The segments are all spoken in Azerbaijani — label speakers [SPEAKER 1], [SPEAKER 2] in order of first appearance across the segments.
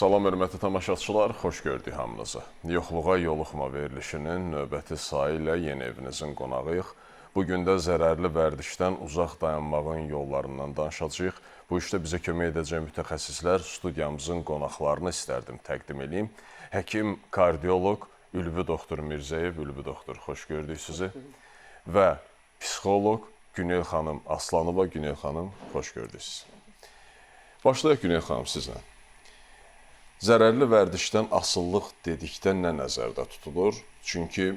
[SPEAKER 1] Salam, hörmətli tamaşaçılar, xoş gördük hamınızı. Yoxluğa yoluxma verilişinin növbəti sayı ilə yeni evinizin qonağıyıq. Bugün də zərərli vərdişdən uzaq dayanmağın yollarından danışacağıq. Bu işdə bizə kömək edəcək mütəxəssislər studiyamızın qonaqlarını istərdim təqdim edeyim. Həkim, kardioloq Ülvi doktor Mirzəyev. Ülvi doktor, xoş gördük sizi. Və psixoloq Günel xanım Aslanova. Günel xanım, xoş gördük sizi. Başlayaq Günel xanım sizlə. Zərərli vərdişdən asıllıq dedikdə nə nəzərdə tutulur? Çünki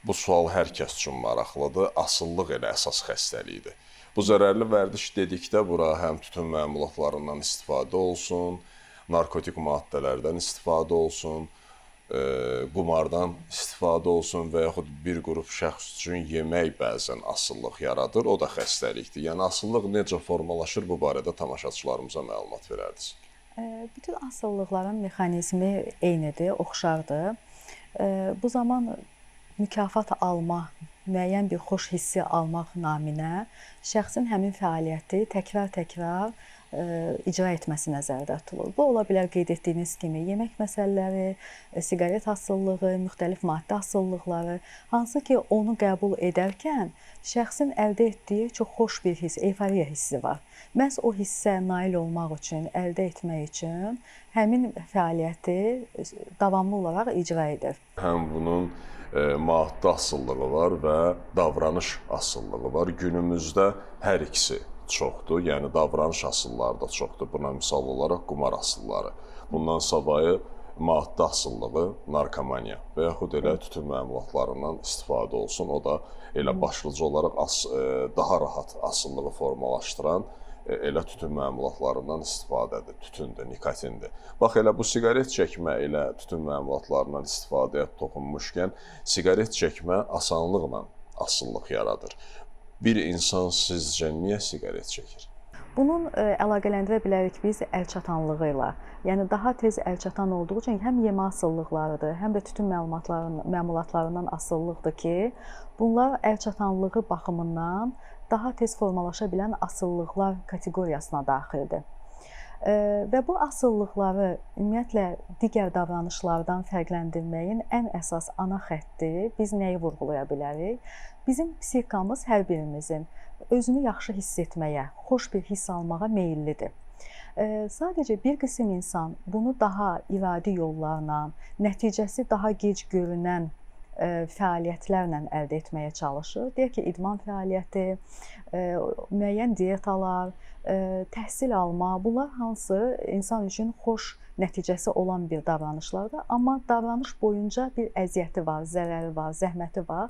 [SPEAKER 1] bu sual hər kəs üçün maraqlıdır. Asıllıq elə əsas xəstəlikdir. Bu zərərli vərdiş dedikdə bura həm tütün məmulatlarından istifadə olsun, narkotik maddələrdən istifadə olsun, qumardan istifadə olsun və yaxud bir qrup şəxs üçün yemək bəzən asıllıq yaradır. O da xəstəlikdir. Yəni asıllıq necə formalaşır bu barədə tamaşaçılarımıza məlumat verərdiniz.
[SPEAKER 2] Bütün asıllıqların mexanizmi eynidir, oxşardır. Bu zaman mükafat alma, müəyyən bir xoş hissi almaq naminə şəxsin həmin fəaliyyəti təkrar-təkrar icra etməsi nəzərdə tutulur. Bu ola bilər qeyd etdiyiniz kimi yemək məsələləri, siqaret asılılığı, müxtəlif maddə asılılıqları, hansı ki onu qəbul edərkən şəxsin əldə etdiyi çox xoş bir hiss, eyforiya hissi var. Məhz o hissə nail olmaq üçün, əldə etmək üçün həmin fəaliyyəti davamlı olaraq icra edir.
[SPEAKER 1] Həm bunun maddə asılılığı var və davranış asılılığı var. Günümüzdə hər ikisi çoxdur, yəni davranış asılları da çoxdur. Buna misal olaraq qumar asılları. Bundan savayı maddə asılılığı, narkomaniya və yaxud elə tütün məmulatlarından istifadə olsun. O da elə başlıca olaraq daha rahat asılılığı formalaşdıran elə tütün məmulatlarından istifadədir. Tütündür, nikotindir. Bax, elə bu siqaret çəkmə ilə tütün məmulatlarından istifadəyə toxunmuşkən, siqaret çəkmə asanlıqla asıllıq yaradır. Bir insan sizcə niyə siqaret çəkir?
[SPEAKER 2] Bunun əlaqələndirə bilərik biz əlçatanlığı ilə. Yəni daha tez əlçatan olduğu üçün həm yemə asılılıqlarıdır, həm də tütün məmulatlarından asılılıqdır ki, bunlar əlçatanlığı baxımından daha tez formalaşa bilən asılılıqlar kateqoriyasına daxildir. Və bu asılılıqları ümumiyyətlə digər davranışlardan fərqləndirməyin ən əsas ana xətti biz nəyi vurğulaya bilərik? Bizim psixikamız hər birimizin özünü yaxşı hiss etməyə, xoş bir hiss almağa meyillidir. Sadəcə bir qism insan bunu daha iradi yollarla, nəticəsi daha gec görünən fəaliyyətlərlə əldə etməyə çalışır. Deyək ki, idman fəaliyyəti, müəyyən diyetalar, təhsil alma, bunlar hansı insan üçün xoş nəticəsi olan bir davranışlardır. Amma davranış boyunca bir əziyyəti var, zərəri var, zəhməti var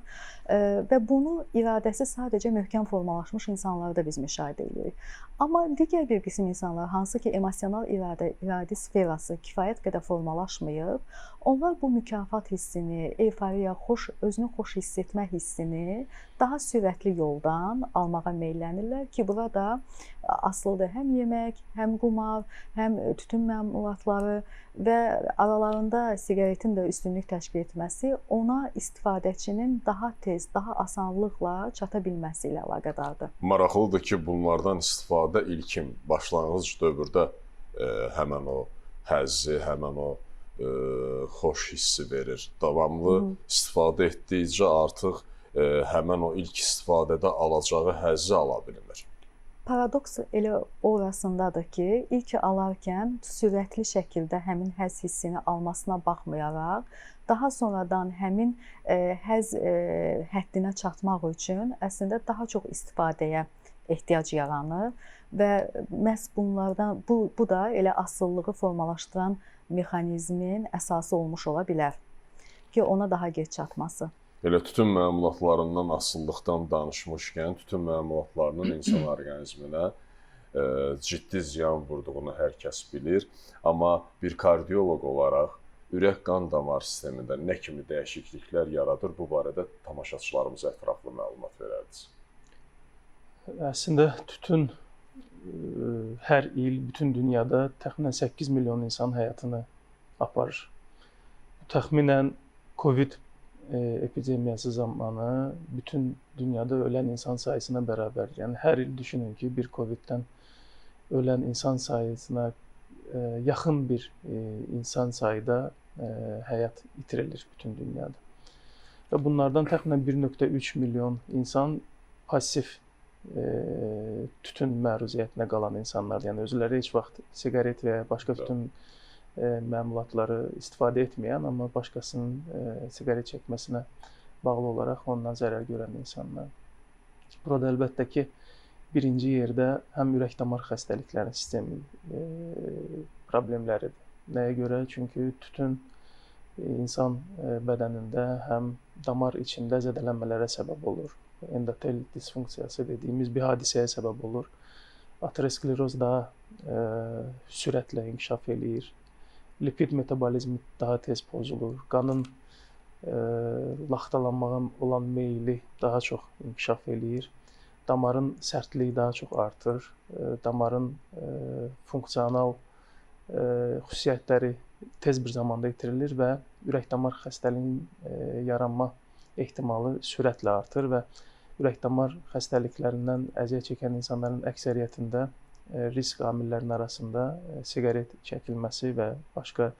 [SPEAKER 2] və bunu iradəsi sadəcə möhkəm formalaşmış insanlarda biz müşahidə edirik. Amma digər bir qism insanlar, hansı ki emosional iradi sferası kifayət qədər formalaşmayıb, onlar bu mükafat hissini, eyforiya, özünü xoş hiss etmə hissini daha sürətli yoldan almağa meylənirlər ki, burada asılıdır həm yemək, həm qumar, həm tütün məmulatları və aralarında siqaretin də üstünlük təşkil etməsi ona istifadəçinin daha tez, daha asanlıqla çata bilməsi ilə əlaqədardır.
[SPEAKER 1] Maraqlıdır ki, bunlardan istifadə ilkin başlanğıc dövrdə həmən o həzzi, həmən o xoş hissi verir. Davamlı istifadə etdikcə artıq həmən o ilk istifadədə alacağı həzzi ala bilmir.
[SPEAKER 2] Paradoks elə orasındadır ki, ilk alarkən sürətli şəkildə həmin həzz hissini almasına baxmayaraq, daha sonradan həmin həzz həddinə çatmaq üçün əslində daha çox istifadəyə ehtiyac yaranır və məhz bunlardan bu da elə asılılığı formalaşdıran mexanizmin əsası olmuş ola bilər ki, ona daha gec çatması.
[SPEAKER 1] Elə tütün məmulatlarından asılılıqdan danışmışkən, tütün məmulatlarının insan orqanizminə ciddi ziyan vurduğunu hər kəs bilir. Amma bir kardioloq olaraq ürək qan damar sistemində nə kimi dəyişikliklər yaradır, bu barədə tamaşaçılarımıza ətraflı məlumat verərdiniz.
[SPEAKER 3] Əslində tütün hər il bütün dünyada təxminən 8 milyon insan həyatını aparır. Təxminən COVID epidemiyası zamanı bütün dünyada ölən insan sayısına bərabər. Yəni hər il düşünün ki, bir COVID-dən ölən insan sayısına yaxın bir insan sayıda həyat itirilir bütün dünyada. Və bunlardan təxminən 1,3 milyon insan pasiv tütün məruziyyətinə qalan insanlardır. Yəni özləri heç vaxt siqaret və ya başqa tütün məmulatları istifadə etməyən, amma başqasının siqaret çəkməsinə bağlı olaraq ondan zərər görən insanlar. Burada əlbəttə ki, birinci yerdə həm ürək-damar xəstəlikləri sistemi problemləridir. Nəyə görə? Çünki tütün insan bədənində həm damar içində zədələnmələrə səbəb olur. Endotel disfunksiyası dediyimiz bir hadisəyə səbəb olur. Ateroskleroz daha sürətlə inkişaf eləyir. Lipid metabolizmi daha tez pozulur. Qanın laxtalanmağa olan meyli daha çox inkişaf eləyir. Damarın sərtliyi daha çox artır. Damarın funksional xüsusiyyətləri tez bir zamanda itirilir və ürək-damar xəstəliyinin yaranma ehtimalı sürətlə artır və ürək-damar xəstəliklərindən əziyyət çəkən insanların əksəriyyətində risk amillərinin arasında siqaret çəkilməsi və başqa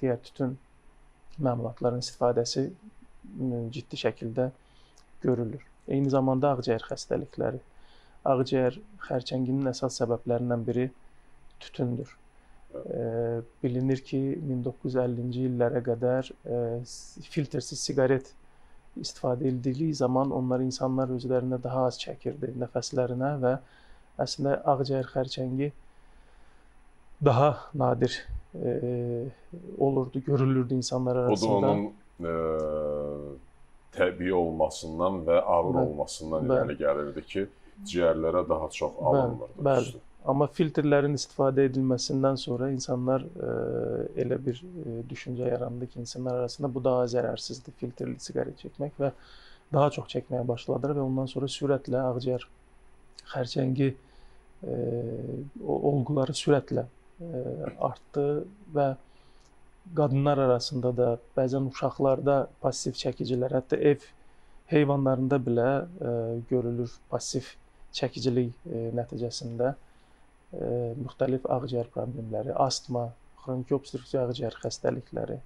[SPEAKER 3] digər tütün məmulatlarının istifadəsi ciddi şəkildə görülür. Eyni zamanda ağciyər xəstəlikləri. Ağciyər xərçənginin əsas səbəblərindən biri tütündür. Bilinir ki, 1950-ci illərə qədər filtrsiz siqaret istifadə edildiyi zaman insanlar özlərində daha az çəkirdi nəfəslərinə və əslində ağciyər xərçəngi daha nadir olurdu, görülürdü insanlar arasında.
[SPEAKER 1] O da onun təbii olmasından və ağır olmasından irəli gəlirdi ki, ciyərlərə daha çox alınmırdı.
[SPEAKER 3] Bəli. Amma filtrlərin istifadə edilməsindən sonra insanlar elə bir düşüncə yarandı ki, insanlar arasında bu daha zərərsizdir, filtrli siqaret çəkmək və daha çox çəkməyə başladılar və ondan sonra sürətlə ağciyər xərçəngi olğuları sürətlə artdı və qadınlar arasında da, bəzən uşaqlarda pasiv çəkicilər, hətta ev heyvanlarında belə görülür pasiv çəkicilik nəticəsində müxtəlif ağciyər problemləri, astma, xroniki obstruktiv ağciyər xəstəlikləri,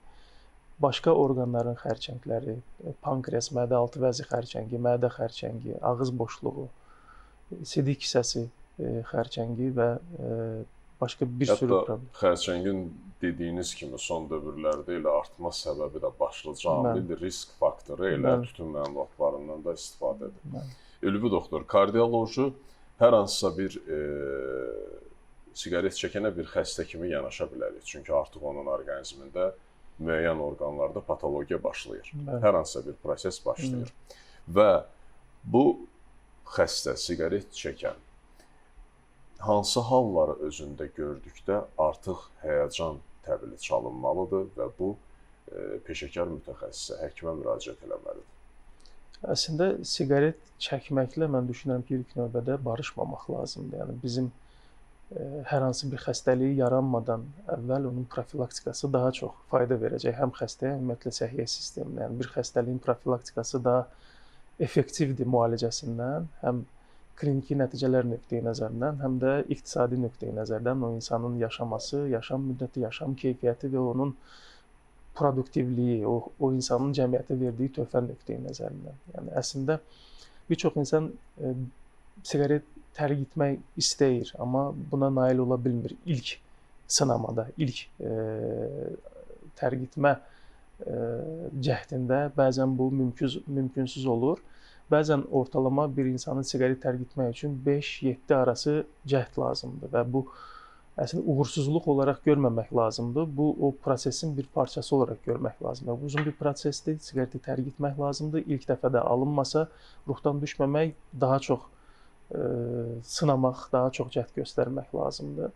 [SPEAKER 3] başqa orqanların xərçəngləri, pankreas, mədə-altı vəzi xərçəngi, mədə xərçəngi, ağız boşluğu, sidik kisəsi xərçəngi və başqa bir sürü problem.
[SPEAKER 1] Hətta xərçəngin dediyiniz kimi son dövrlərdə elə artma səbəbi də başlıca amildir, risk faktoru elə tütün məmulatlarından da istifadə edir. Ülvi doktor, kardioloji hər hansısa bir siqaret çəkənə bir xəstə kimi yanaşa bilərik. Çünki artıq onun orqanizmində müəyyən orqanlarda patologiya başlayır. Hər hansısa bir proses başlayır. Və bu xəstə siqaret çəkən hansı halları özündə gördükdə artıq həyəcan təbili çalınmalıdır və bu peşəkar mütəxəssisə, həkimə müraciət eləməlidir.
[SPEAKER 3] Əslində siqaret çəkməklə mən düşünürəm ki, ilk növbədə barışmamaq lazımdır. Yəni bizim hər hansı bir xəstəliyi yaranmadan əvvəl onun profilaktikası daha çox fayda verəcək həm xəstəyə, ümumiyyətlə səhiyyə sisteminə. Yəni bir xəstəliyin profilaktikası daha effektivdir müalicəsindən, həm kliniki nəticələr nöqteyi nəzərindən, həm də iqtisadi nöqteyi nəzərdən o insanın yaşaması, yaşam müddəti, yaşam keyfiyyəti və onun produktivliyi, o insanın cəmiyyətə verdiyi töhfə nöqteyi nəzərindən. Yəni əslində bir çox insan siqaret tərk etmək istəyir, amma buna nail ola bilmir ilk sınamada, ilk tərk etmə cəhdində bəzən bu mümkünsüz olur. Bəzən ortalama bir insanın siqaret tərk etmək üçün 5-7 arası cəhd lazımdır və bu əslində uğursuzluq olaraq görməmək lazımdır. Bu o prosesin bir parçası olaraq görmək lazımdır. Bu uzun bir prosesdir. Siqareti tərk etmək lazımdır. İlk dəfədə alınmasa ruhdan düşməmək, daha çox sınamaq, daha çox cəhd göstərmək lazımdır.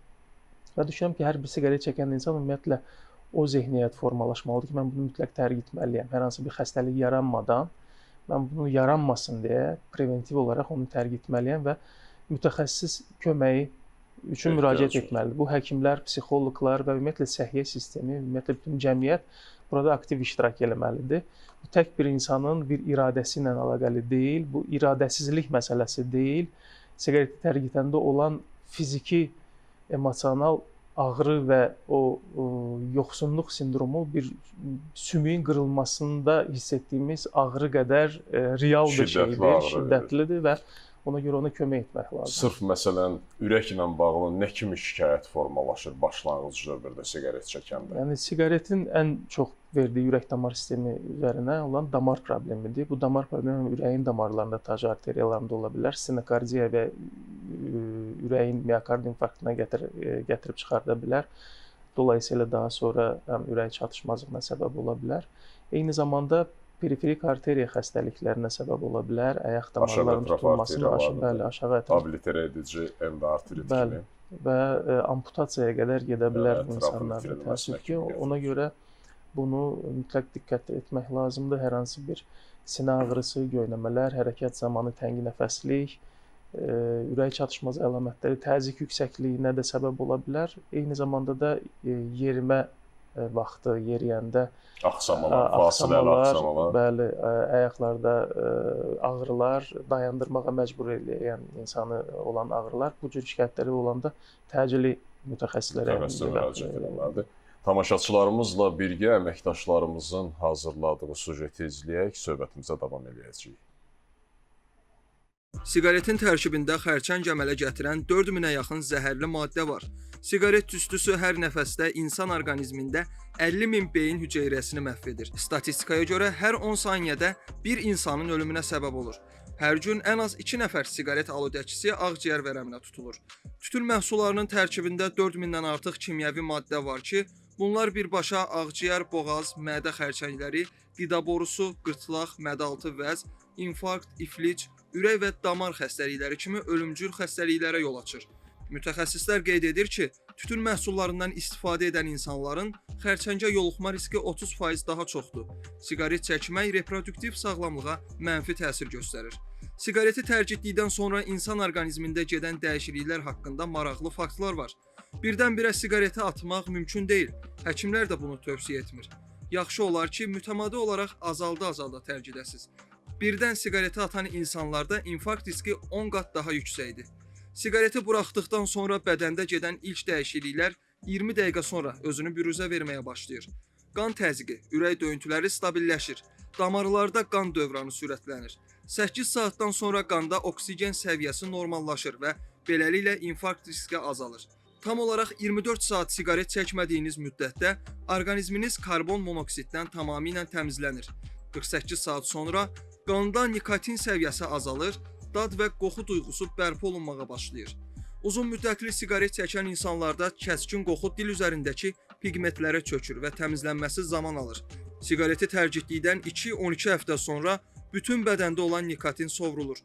[SPEAKER 3] Və düşünürəm ki, hər bir siqaret çəkən insan ümumiyyətlə o zehniyyət formalaşmalıdır ki, mən bunu mütləq tərk etməliyəm. Hər hansı bir xəstəlik yaranmadan mən bunu yaranmasın deyə preventiv olaraq onu tərk etməliyəm və mütəxəssis köməyi üçün müraciət etməlidir. Bu həkimlər, psixoloqlar və ümumiyyətlə səhiyyə sistemi, ümumiyyətlə bütün cəmiyyət burada aktiv iştirak etməlidir. Bu tək bir insanın bir iradəsi ilə əlaqəli deyil, bu iradəsizlik məsələsi deyil. Siqareti tərk etəndə olan fiziki, emosional ağrı və o yoxsunluq sindromu bir sümüyün qırılmasında hiss etdiyimiz ağrı qədər real bir
[SPEAKER 1] Şiddətli
[SPEAKER 3] şeydir,
[SPEAKER 1] ağrı
[SPEAKER 3] şiddətlidir və ona görə ona kömək etmək lazımdır.
[SPEAKER 1] Sırf məsələn ürəklə bağlı nə kimi şikayət formalaşır başlanğıc dövrdə siqaret çəkəndə?
[SPEAKER 3] Yəni siqaretin ən çox verdiyi ürək-damar sistemi üzərinə olan damar problemidir. Bu damar problemi ürəyin damarlarında, taj arteriyalarında ola bilər. Stenokardiya və ürəyin miokard infarktına gətirib çıxarda bilər. Dolayısıyla daha sonra həm ürək çatışmazlığına səbəb ola bilər. Eyni zamanda periferik arteriya xəstəliklərinə səbəb ola bilər. Ayaq damarlarının tutulmasına, aşağı ətraf
[SPEAKER 1] abiliter edici endoartrit kimi
[SPEAKER 3] və amputasiyaya qədər gedə bilər bu insanlarda.
[SPEAKER 1] ətraflı
[SPEAKER 3] Təəssüf ki,
[SPEAKER 1] filmləşmə kimi
[SPEAKER 3] ona görə bunu mütləq diqqət etmək lazımdır. Hər hansı bir sinə ağrısı, göynəmələr, hərəkət zamanı təngi nəfəslik, ürək çatışmazı əlamətləri təzyiq yüksəkliyinə də səbəb ola bilər. Eyni zamanda da yerimə vaxtı, yeriyəndə
[SPEAKER 1] axsamalar,
[SPEAKER 3] bəli, ayaqlarda ağrılar, dayandırmağa məcbur edən insanı olan ağrılar, bu cür şikayətləri olanda təcili mütəxəssislərə
[SPEAKER 1] müraciət etməlidir. Tamaşaçılarımızla birgə əməkdaşlarımızın hazırladığı sujeti izləyək, söhbətimizə davam edəcəyik.
[SPEAKER 4] Siqaretin tərkibində xərçəng əmələ gətirən 4000-ə yaxın zəhərli maddə var. Siqaret tüstüsü hər nəfəsdə insan orqanizmində 50.000 beyin hüceyrəsini məhv edir. Statistikaya görə hər 10 saniyədə bir insanın ölümünə səbəb olur. Hər gün ən az 2 nəfər siqaret aludəçisi ağciyər vərəminə tutulur. Tütün məhsullarının tərkibində 4000-dən artıq kimyəvi maddə var ki, bunlar birbaşa ağciyər, boğaz, mədə xərçəngləri, qida borusu, qırtlaq, mədəaltı vəz, infarkt, iflic, ürək və damar xəstəlikləri kimi ölümcül xəstəliklərə yol açır. Mütəxəssislər qeyd edir ki, tütün məhsullarından istifadə edən insanların xərçəngə yoluxma riski 30% daha çoxdur. Siqaret çəkmək reproduktiv sağlamlığa mənfi təsir göstərir. Siqareti tərk etdikdən sonra insan orqanizmində gedən dəyişikliklər haqqında maraqlı faktlar var. Birdən-birə siqareti atmaq mümkün deyil. Həkimlər də bunu tövsiyə etmir. Yaxşı olar ki, mütəmadi olaraq azalda tərk edəsiniz. Birdən siqareti atan insanlarda infarkt riski 10 qat daha yüksəkdir. Siqareti buraxdıqdan sonra bədəndə gedən ilk dəyişikliklər 20 dəqiqə sonra özünü büruzə verməyə başlayır. Qan təzyiqi, ürək döyüntüləri stabilləşir. Damarlarda qan dövranı sürətlənir. 8 saatdan sonra qanda oksigen səviyyəsi normallaşır və beləliklə infarkt riski azalır. Tam olaraq 24 saat siqaret çəkmədiyiniz müddətdə orqanizminiz karbon monoksiddən tamamilə təmizlənir. 48 saat sonra qanda nikotin səviyyəsi azalır, dad və qoxu duyğusu bərpa olunmağa başlayır. Uzun müddətli siqaret çəkən insanlarda kəskin qoxu dil üzərindəki pigmentlərə çökür və təmizlənməsi zaman alır. Siqareti tərk etdikdən 2-12 həftə sonra bütün bədəndə olan nikotin sovrulur.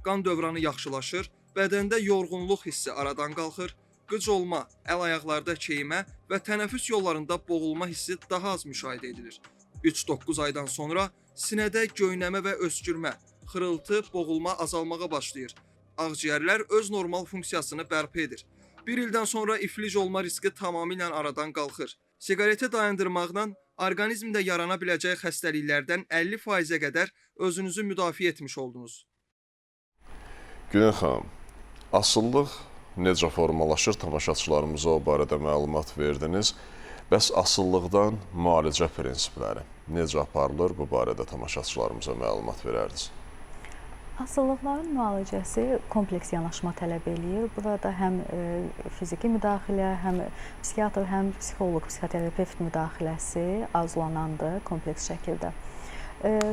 [SPEAKER 4] Qan dövranı yaxşılaşır, bədəndə yorğunluq hissi aradan qalxır, qıc olma, əl-ayaqlarda keyimə və tənəffüs yollarında boğulma hissi daha az müşahidə edilir. 3-9 aydan sonra sinədə göynəmə və öskürmə, xırıltı, boğulma azalmağa başlayır. Ağciyərlər öz normal funksiyasını bərpa edir. Bir ildən sonra iflic olma riski tamamilə aradan qalxır. Siqareti dayandırmaqla orqanizmdə yarana biləcək xəstəliklərdən 50%-ə qədər özünüzü müdafiə etmiş oldunuz.
[SPEAKER 1] Günel xanım, asıllıq necə formalaşır? Tamaşaçılarımıza o barədə məlumat verdiniz. Bəs asıllıqdan müalicə prinsipləri necə aparılır? Bu barədə tamaşaçılarımıza məlumat verərdiniz.
[SPEAKER 2] Asıllıqların müalicəsi kompleks yanaşma tələb eləyir. Burada həm fiziki müdaxilə, həm psixiatr, həm psixoloq, psixoterapevt müdaxiləsi arzulanandır kompleks şəkildə.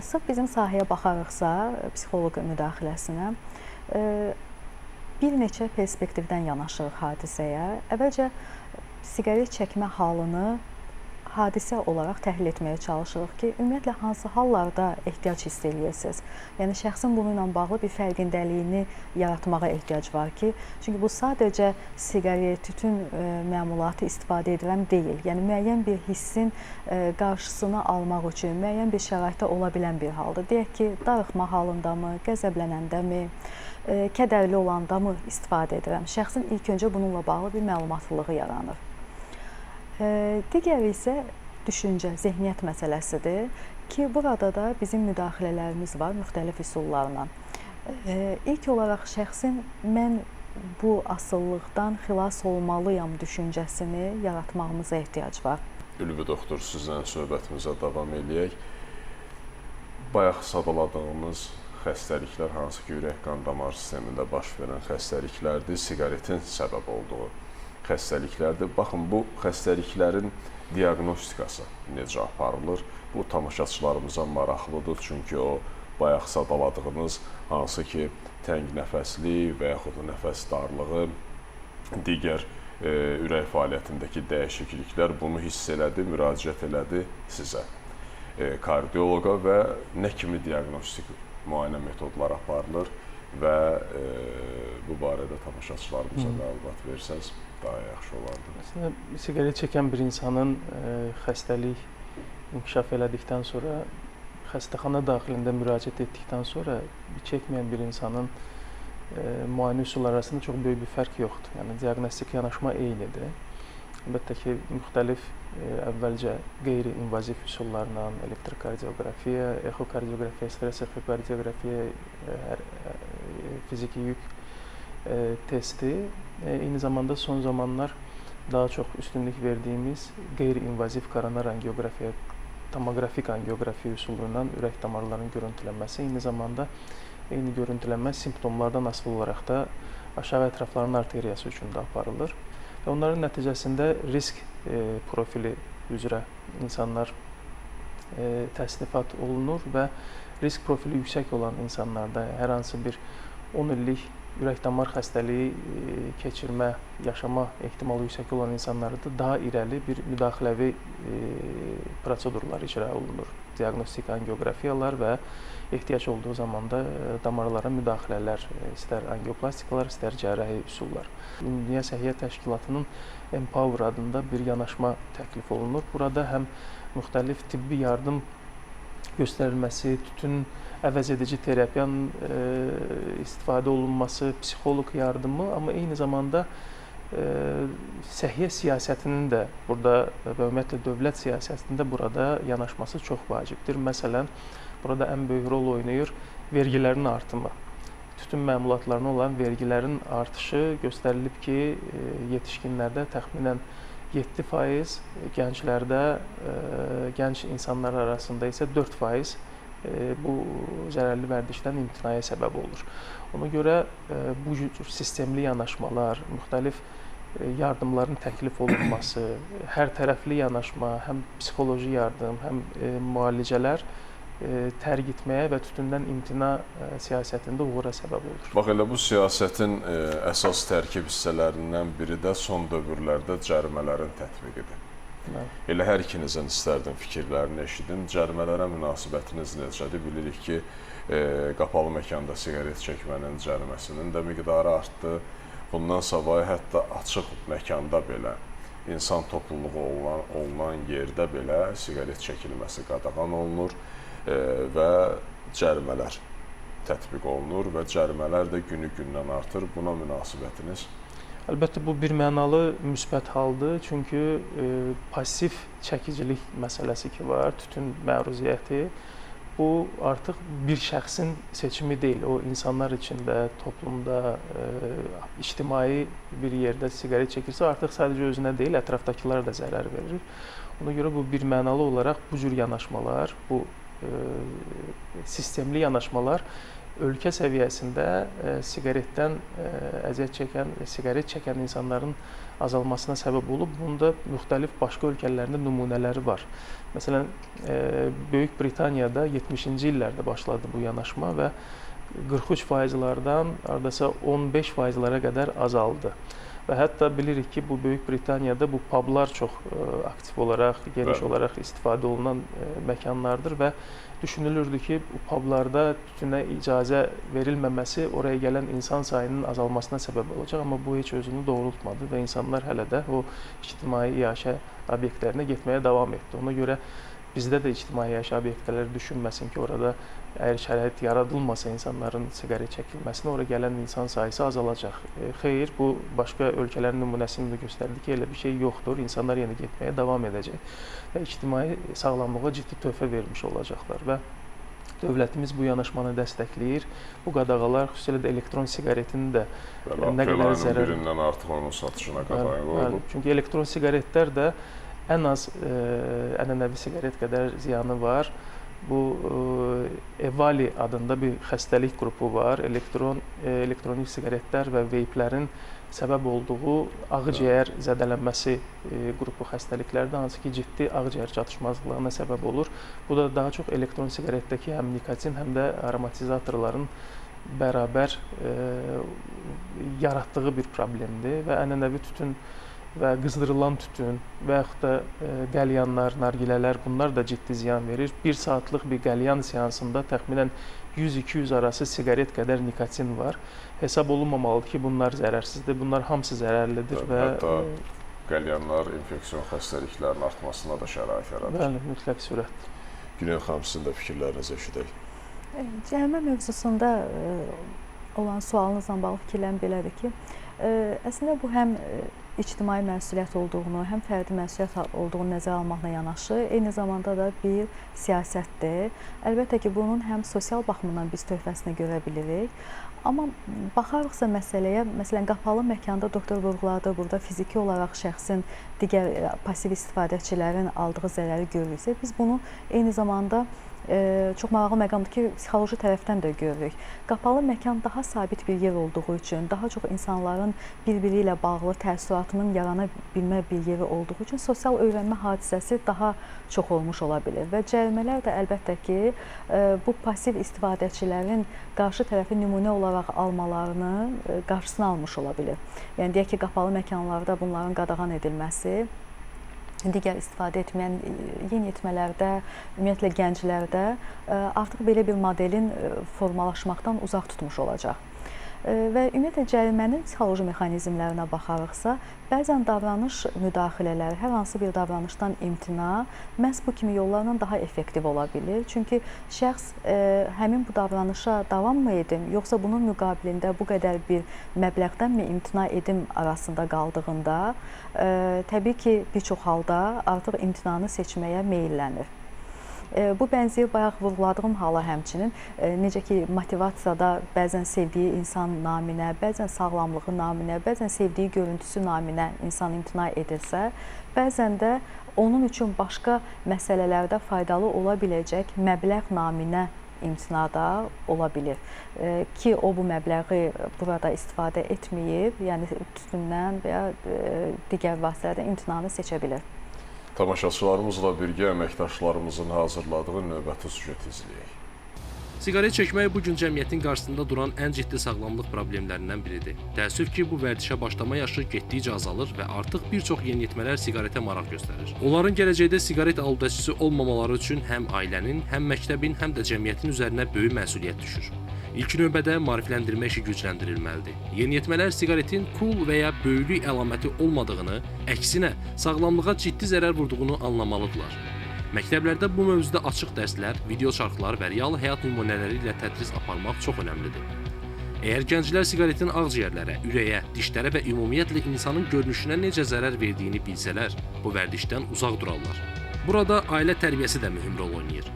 [SPEAKER 2] Sırf bizim sahəyə baxarıqsa, psixoloq müdaxiləsinə, bir neçə perspektivdən yanaşırıq hadisəyə. Əvvəlcə siqaret çəkmə halını hadisə olaraq təhlil etməyə çalışırıq ki, ümumiyyətlə hansı hallarda ehtiyac hiss edirsiniz? Yəni şəxsin bununla bağlı bir fərqindəliyini yaratmağa ehtiyac var ki, çünki bu sadəcə siqaret, tütün məmulatı istifadə edirəm deyil. Yəni müəyyən bir hissin qarşısını almaq üçün müəyyən bir şəraitdə ola bilən bir haldır. Deyək ki, darıxma halındamı, qəzəblənəndəmi, kədərli olandamı istifadə edirəm? Şəxsin ilk öncə bununla bağlı bir məlumatlılığı yaranır. Digəri isə düşüncə, zehniyyət məsələsidir ki, burada da bizim müdaxilələrimiz var müxtəlif üsullarla. İlk olaraq şəxsin mən bu asılılıqdan xilas olmalıyam düşüncəsini yaratmağımıza ehtiyac var.
[SPEAKER 1] Ülvi doktor, sizlə söhbətimizə davam eləyək. Bayaq sadaladığımız xəstəliklər hansı ki, ürək-qan damar sistemində baş verən xəstəliklərdir, siqaretin səbəb olduğu xəstəliklərdir. Baxın, bu xəstəliklərin diaqnostikası necə aparılır? Bu tamaşaçılarımıza maraqlıdır, çünki o bayaq sadaladığınız hansı ki, təng nəfəslik və yaxud da nəfəs darlığı, digər ürək fəaliyyətindəki dəyişikliklər bunu hiss elədi, müraciət elədi sizə, kardioloqa və nə kimi diaqnostik müayinə metodlar aparılır və bu barədə tamaşaçılarımıza məlumat versəz daha yaxşı olardı.
[SPEAKER 3] Məsələn, siqaret çəkən bir insanın xəstəlik inkişaf elədikdən sonra, xəstəxana daxilində müraciət etdikdən sonra çəkməyən bir insanın müayinə üsulları arasında çox böyük bir fərq yoxdur. Yəni, diaqnostik yanaşma eynidir. Əlbəttə ki, müxtəlif əvvəlcə qeyri-invaziv üsullarla elektrokardioqrafiya, exokardioqrafiya, stress exokardioqrafiya, fiziki yük testi, eyni zamanda son zamanlar daha çox üstünlük verdiyimiz qeyri-invaziv koronar angioqrafiya, tomografik angioqrafiya üsulu ilə ürək damarlarının görüntülənməsi, eyni zamanda eyni görüntülənmə simptomlardan asılı olaraq da aşağı ətrafların arteriyası üçün də aparılır. Və onların nəticəsində risk profili üzrə insanlar təsnifat olunur və risk profili yüksək olan insanlarda hər hansı bir 10 illik ürək damar xəstəliyi keçirmə, yaşama ehtimalı yüksək olan insanlarda daha irəli bir müdaxiləvi prosedurlar icra olunur. Diaqnostik angioqrafiyalar və ehtiyac olduğu zaman da damarlara müdaxilələr, istər angioplastikalar, istər cərrahi üsullar. Dünya Səhiyyə Təşkilatının Empower adında bir yanaşma təklif olunur. Burada həm müxtəlif tibbi yardım göstərilməsi, tütün əvəzedici terapiyanın istifadə olunması, psixoloq yardımı, amma eyni zamanda səhiyyə siyasətinin də burada və ümumiyyətlə dövlət siyasətində burada yanaşması çox vacibdir. Məsələn, burada ən böyük rol oynayır vergilərin artımı. Tütün məmulatlarına olan vergilərin artışı göstərilib ki, yetişkinlərdə təxminən 7%, gənclərdə, gənc insanlar arasında isə 4% bu zərərli vərdişdən imtinaya səbəb olur. Ona görə bu cür sistemli yanaşmalar, müxtəlif yardımların təklif olunması, hər tərəfli yanaşma, həm psixoloji yardım, həm müalicələr tərk etməyə və tütündən imtina siyasətində uğura səbəb olur.
[SPEAKER 1] Bax, elə bu siyasətin əsas tərkib hissələrindən biri də son dövrlərdə cərimələrin tətbiqidir. Elə hər ikinizin istərdim fikirlərini eşidim. Cərimələrə münasibətiniz necədir? Bilirik ki, qapalı məkanda siqaret çəkmənin cəriməsinin də miqdarı artdı. Bundan savayı hətta açıq məkanda belə, insan topluluğu olunan yerdə belə siqaret çəkilməsi qadağan olunur və cərimələr tətbiq olunur və cərimələr də günü-gündən artır. Buna münasibətiniz?
[SPEAKER 3] Əlbəttə, bu birmənalı müsbət haldır, çünki pasiv çəkicilik məsələsi ki var, tütün məruziyyəti, bu artıq bir şəxsin seçimi deyil. O, insanlar içində, toplumda, ictimai bir yerdə siqaret çəkirsə, artıq sadəcə özünə deyil, ətrafdakılara da zərər verir. Ona görə bu birmənalı olaraq bu cür yanaşmalar, bu sistemli yanaşmalar ölkə səviyyəsində siqaretdən əziyyət çəkən, siqaret çəkən insanların azalmasına səbəb olub. Bunda müxtəlif başqa ölkələrində nümunələri var. Məsələn, Böyük Britaniyada 70-ci illərdə başladı bu yanaşma və 43%-lərdən hardasa 15%-lara qədər azaldı. Və hətta bilirik ki, bu Böyük Britaniyada bu publar çox aktiv olaraq, geniş olaraq istifadə olunan məkanlardır və düşünülürdü ki, bu publarda tütünə icazə verilməməsi oraya gələn insan sayının azalmasına səbəb olacaq, amma bu heç özünü doğrultmadı və insanlar hələ də o ictimai iaşə obyektlərinə getməyə davam etdi. Ona görə bizdə də ictimai iaşə obyektləri düşünməsin ki, orada əgər şərait yaradılmasa insanların siqaret çəkilməsinə, oraya gələn insan sayısı azalacaq. Xeyr, bu başqa ölkələrin nümunəsini də göstərdi ki, elə bir şey yoxdur. İnsanlar yenə getməyə davam edəcək və ictimai sağlamlığa ciddi töhfə vermiş olacaqlar və Dövlətimiz bu yanaşmanı dəstəkləyir. Bu qadağalar xüsusilə də elektron siqaretin də
[SPEAKER 1] Belə
[SPEAKER 3] nə qədər
[SPEAKER 1] aprel
[SPEAKER 3] zərər
[SPEAKER 1] ayının birindən artıq onun satışına qadağan
[SPEAKER 3] Bəli,
[SPEAKER 1] qoyulub.
[SPEAKER 3] çünki elektron siqaretlər də ən az ənənəvi siqaret qədər ziyanı var. Bu EVALI adında bir xəstəlik qrupu var. Elektronik siqaretlər və veyplərin səbəb olduğu ağciyər zədələnməsi qrupu xəstəliklərdir, hansı ki, ciddi ağciyər çatışmazlığına səbəb olur. Bu da daha çox elektron siqaretdəki həm nikotin, həm də aromatizatorların bərabər yaratdığı bir problemdir və ənənəvi tütün və qızdırılan tütün və yaxud da qəlyanlar, nargilələr bunlar da ciddi ziyan verir. 1 saatlıq bir qəlyan seansında təxminən 100-200 arası siqaret qədər nikotin var. Hesab olunmamalıdır ki, bunlar zərərsizdir. Bunlar hamısı zərərlidir və
[SPEAKER 1] Hətta qəlyanlar infeksiyon xəstəliklərinin artmasına da şərait yaradır.
[SPEAKER 3] Bəli, mütləq surətdə.
[SPEAKER 1] Günel xanım, sizin də fikirlərinizi eşidək.
[SPEAKER 2] Cərimə mövzusunda olan sualınızla bağlı fikirlərim belədir ki, əslində bu həm ictimai məsuliyyət olduğunu, həm fərdi məsuliyyət olduğunu nəzərə almaqla yanaşı, eyni zamanda da bir siyasətdir. Əlbəttə ki, bunun həm sosial baxımdan biz töhfəsini görə bilirik. Amma baxarıqsa məsələyə, məsələn, qapalı məkanda doktor vurğuladı, burada fiziki olaraq şəxsin digər pasiv istifadəçilərin aldığı zərəri görürüksə, biz bunu eyni zamanda çox maraqlı məqamdır ki, psixoloji tərəfdən də görürük. Qapalı məkan daha sabit bir yer olduğu üçün, daha çox insanların bir-biri ilə bağlı təəssüratının yarana bilmə bir yeri olduğu üçün sosial öyrənmə hadisəsi daha çox olmuş ola bilir. Və cərimələr də əlbəttə ki, bu pasiv istifadəçilərin qarşı tərəfi nümunə olaraq almalarını qarşısını almış ola bilir. Yəni, deyək ki, qapalı məkanlarda bunların qadağan edilməsi, digər istifadə etməyən yeniyetmələrdə, ümumiyyətlə gənclərdə artıq belə bir modelin formalaşmaqdan uzaq tutmuş olacaq. Və ümumiyyətlə cərimənin psixoloji mexanizmlərinə baxarıqsa, bəzən davranış müdaxilələri, hər hansı bir davranışdan imtina məhz bu kimi yollarla daha effektiv ola bilir. Çünki şəxs həmin bu davranışa davam mı edim, yoxsa bunun müqabilində bu qədər bir məbləğdənmi imtina edim arasında qaldığında, təbii ki, bir çox halda artıq imtinanı seçməyə meyllənir. Bu bənzəyir bayaq vurğuladığım hala həmçinin, necə ki, motivasiyada bəzən sevdiyi insan naminə, bəzən sağlamlığı naminə, bəzən sevdiyi görüntüsü naminə insan imtina edirsə, bəzən də onun üçün başqa məsələlərdə faydalı ola biləcək məbləğ naminə imtinada ola bilir ki, o bu məbləği burada istifadə etməyib, yəni tütündən və ya digər vasitələrdən imtinanı seçə bilir.
[SPEAKER 1] Tamaşaçılarımızla birgə əməkdaşlarımızın hazırladığı növbəti süjeti izləyək.
[SPEAKER 5] Siqaret çəkmək bu gün cəmiyyətin qarşısında duran ən ciddi sağlamlıq problemlərindən biridir. Təəssüf ki, bu vərdişə başlama yaşı getdikcə azalır və artıq bir çox yeniyetmələr siqaretə maraq göstərir. Onların gələcəkdə siqaret aludəçisi olmamaları üçün həm ailənin, həm məktəbin, həm də cəmiyyətin üzərinə böyük məsuliyyət düşür. İlk növbədə maarifləndirmə işi gücləndirilməlidir. Yeniyetmələr siqaretin cool və ya böyüklük əlaməti olmadığını, əksinə sağlamlığa ciddi zərər vurduğunu anlamalıdırlar. Məktəblərdə bu mövzuda açıq dərslər, video çarxlar və real həyat nümunələri ilə tədris aparmaq çox önəmlidir. Əgər gənclər siqaretin ağciyərlərə, ürəyə, dişlərə və ümumiyyətlə insanın görünüşünə necə zərər verdiyini bilsələr, bu vərdişdən uzaq durarlar. Burada ailə tərbiyəsi də mühüm rol oynayır.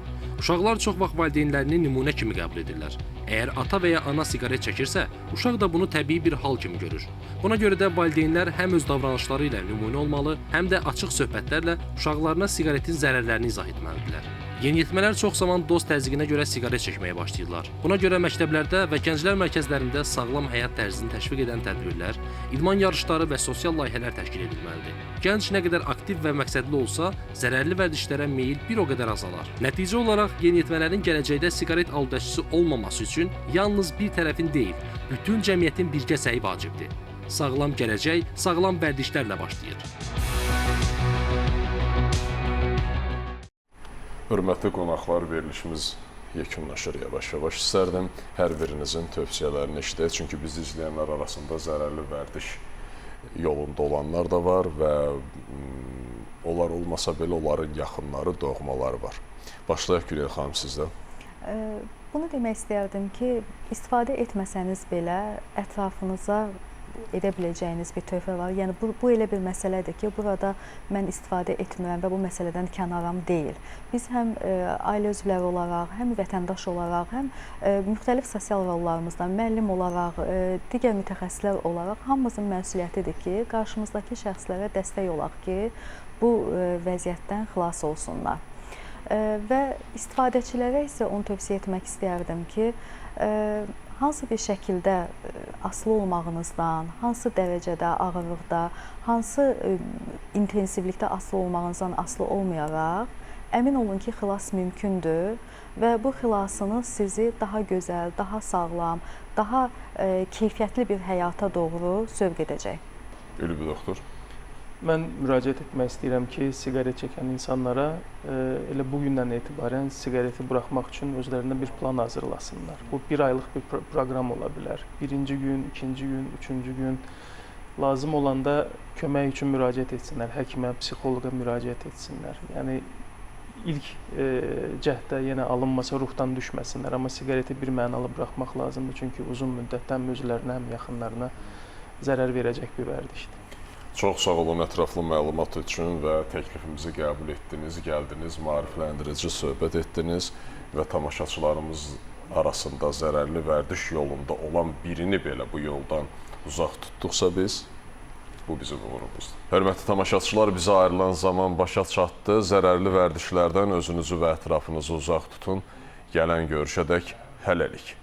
[SPEAKER 5] Uşaqlar çox vaxt valideynlərini nümunə kimi qəbul edirlər. Əgər ata və ya ana siqaret çəkirsə, uşaq da bunu təbii bir hal kimi görür. Buna görə də valideynlər həm öz davranışları ilə nümunə olmalı, həm də açıq söhbətlərlə uşaqlarına siqaretin zərərlərini izah etməlidirlər. Yeniyetmələr çox zaman dost təzyiqinə görə siqaret çəkməyə başlayırlar. Buna görə məktəblərdə və gənclər mərkəzlərində sağlam həyat tərzini təşviq edən tədbirlər, idman yarışları və sosial layihələr təşkil edilməlidir. Gənc nə qədər aktiv və məqsədli olsa, zərərli vərdişlərə meyil bir o qədər azalar. Nəticə olaraq yeniyetmələrin gələcəkdə siqaret aludəçisi olmaması üçün yalnız bir tərəfin deyil, bütün cəmiyyətin birgə səyi vacibdir. Sağlam gələcək, sağlam vərdişlərlə başlayır.
[SPEAKER 1] Hörmətli qonaqlar, verilişimiz yekunlaşır yavaş-yavaş. İstərdim hər birinizin tövsiyələrini eşidək, çünki bizi izləyənlər arasında zərərli vərdiş yolunda olanlar da var və onlar olmasa belə onların yaxınları, doğmaları var. Başlayaq Günel xanım sizdən.
[SPEAKER 2] Bunu demək istəyərdim ki, istifadə etməsəniz belə ətrafınıza edə biləcəyiniz bir töhfə var. Yəni bu elə bir məsələdir ki, burada mən istifadə etmirəm və bu məsələdən kənaram deyil. Biz həm ailə üzvləri olaraq, həm vətəndaş olaraq, həm müxtəlif sosial rollarımızdan müəllim olaraq, digər mütəxəssislər olaraq hamımızın məsuliyyətidir ki, qarşımızdakı şəxslərə dəstək olaq ki, bu vəziyyətdən xilas olsunlar. Və istifadəçilərə isə onu tövsiyə etmək istəyərdim ki, hansı bir şəkildə asılı olmağınızdan, hansı dərəcədə ağırlıqda, hansı intensivlikdə asılı olmağınızdan asılı olmayaraq, əmin olun ki, xilas mümkündür və bu xilasınız sizi daha gözəl, daha sağlam, daha keyfiyyətli bir həyata doğru sövq edəcək.
[SPEAKER 1] Ülvi doktor.
[SPEAKER 3] Mən müraciət etmək istəyirəm ki, siqaret çəkən insanlara elə bu gündən etibarən siqareti buraxmaq üçün özlərinə bir plan hazırlasınlar. Bu bir aylıq bir proqram ola bilər. Birinci gün, ikinci gün, üçüncü gün lazım olanda kömək üçün müraciət etsinlər, həkimə, psixoloqa müraciət etsinlər. Yəni ilk cəhddə yenə alınmasa ruhdan düşməsinlər, amma siqareti bir mənalı buraxmaq lazımdır, çünki uzun müddətdə həm özlərinə, həm yaxınlarına zərər verəcək bir vərdişdir.
[SPEAKER 1] Çox sağ olun ətraflı məlumat üçün və təklifimizi qəbul etdiniz, gəldiniz, maarifləndirici söhbət etdiniz və tamaşaçılarımız arasında zərərli vərdiş yolunda olan birini belə bu yoldan uzaq tutduqsa biz, bu bizim uğurumuzdur. Hörmətli tamaşaçılar, bizə ayrılan zaman başa çatdı. Zərərli vərdişlərdən özünüzü və ətrafınızı uzaq tutun. Gələn görüşədək hələlik.